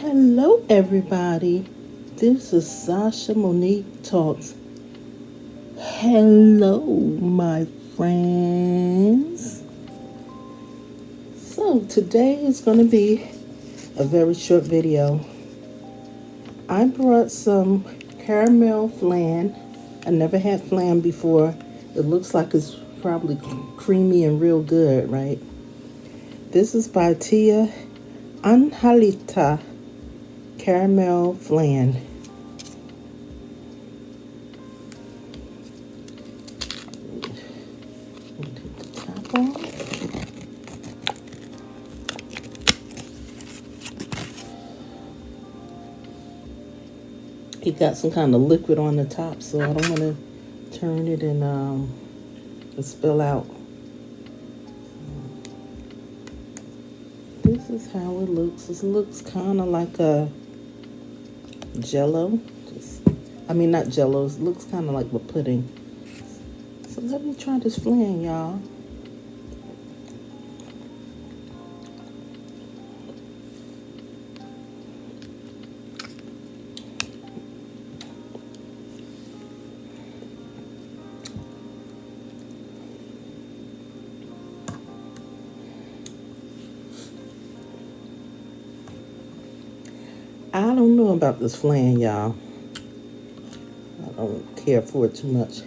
Hello, everybody. This is Sasha Monique Talks. Hello, my friends. So, today is going to be a very short video. I brought some caramel flan. I never had flan before. It looks like it's probably creamy and real good, right? This is by Angelita caramel flan. Take the top off. It got some kind of liquid on the top, so I don't want to turn it and spill out. This is how it looks. This looks kind of like a Jello. Not Jello. It looks kind of like a pudding. So let me try this flan, y'all. I don't know about this flan, y'all. I don't care for it too much.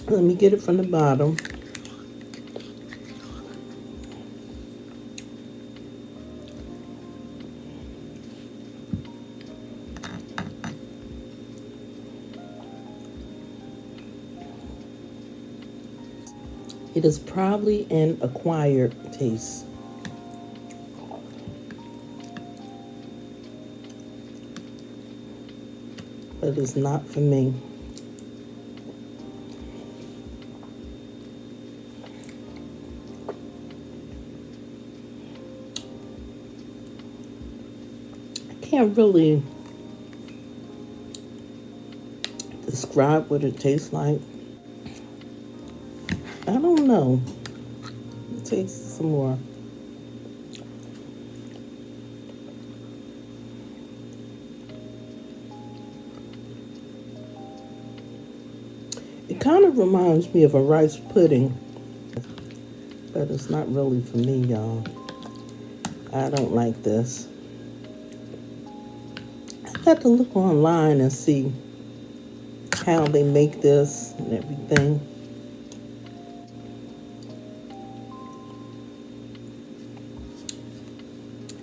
Let me get it from the bottom. It is probably an acquired taste. But it's not for me. I can't really describe what it tastes like. I don't know. Let's taste some more. It kind of reminds me of a rice pudding, but it's not really for me, y'all. I don't like this. I got to look online and see how they make this and everything.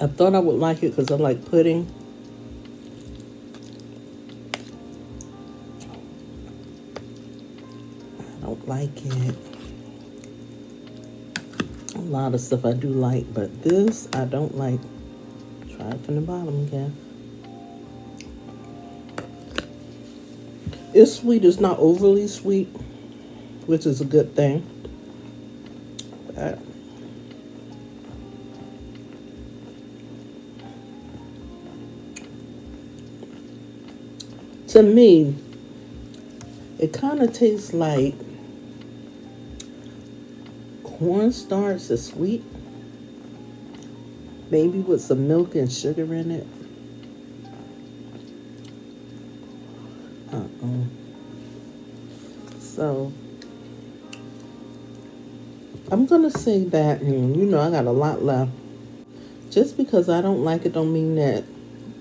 I thought I would like it because I like pudding. I don't like it. A lot of stuff I do like, but this I don't like. Try it from the bottom again. It's sweet. It's not overly sweet, which is a good thing. But to me, it kind of tastes like cornstarch that's sweet, maybe with some milk and sugar in it. So I'm gonna say that, I got a lot left. Just because I don't like it don't mean that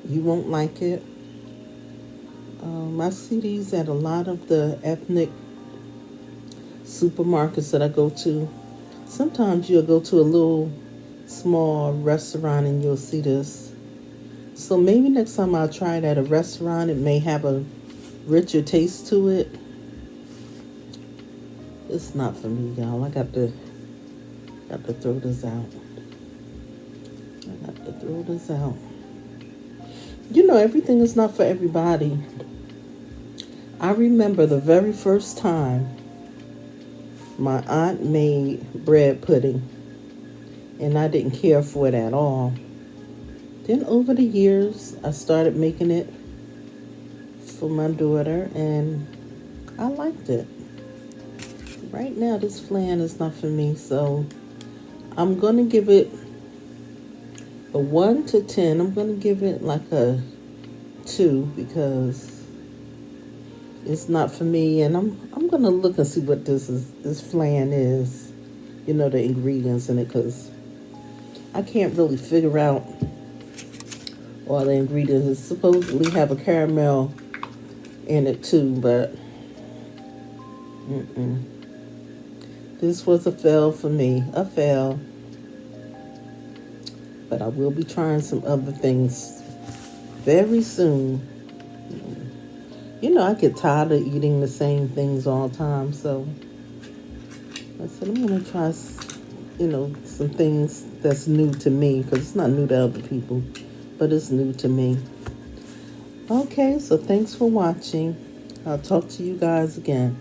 you won't like it. I see these at a lot of the ethnic supermarkets that I go to. Sometimes you'll go to a little small restaurant and you'll see this. So maybe next time I'll try it at a restaurant. It may have a richer taste to it. It's not for me, y'all. I got to throw this out. Everything is not for everybody. I remember the very first time my aunt made bread pudding, and I didn't care for it at all. Then over the years, I started making it for my daughter, and I liked it. Right now, this flan is not for me, so I'm going to give it a 1 to 10. I'm going to give it like a 2 because it's not for me. And I'm going to look and see what this flan is. You know, the ingredients in it, because I can't really figure out all the ingredients. It supposedly have a caramel in it too, but this was a fail for me. A fail. But I will be trying some other things very soon. You know, I get tired of eating the same things all the time, so I said I'm going to try, some things that's new to me, because it's not new to other people, but it's new to me. Okay, so thanks for watching. I'll talk to you guys again.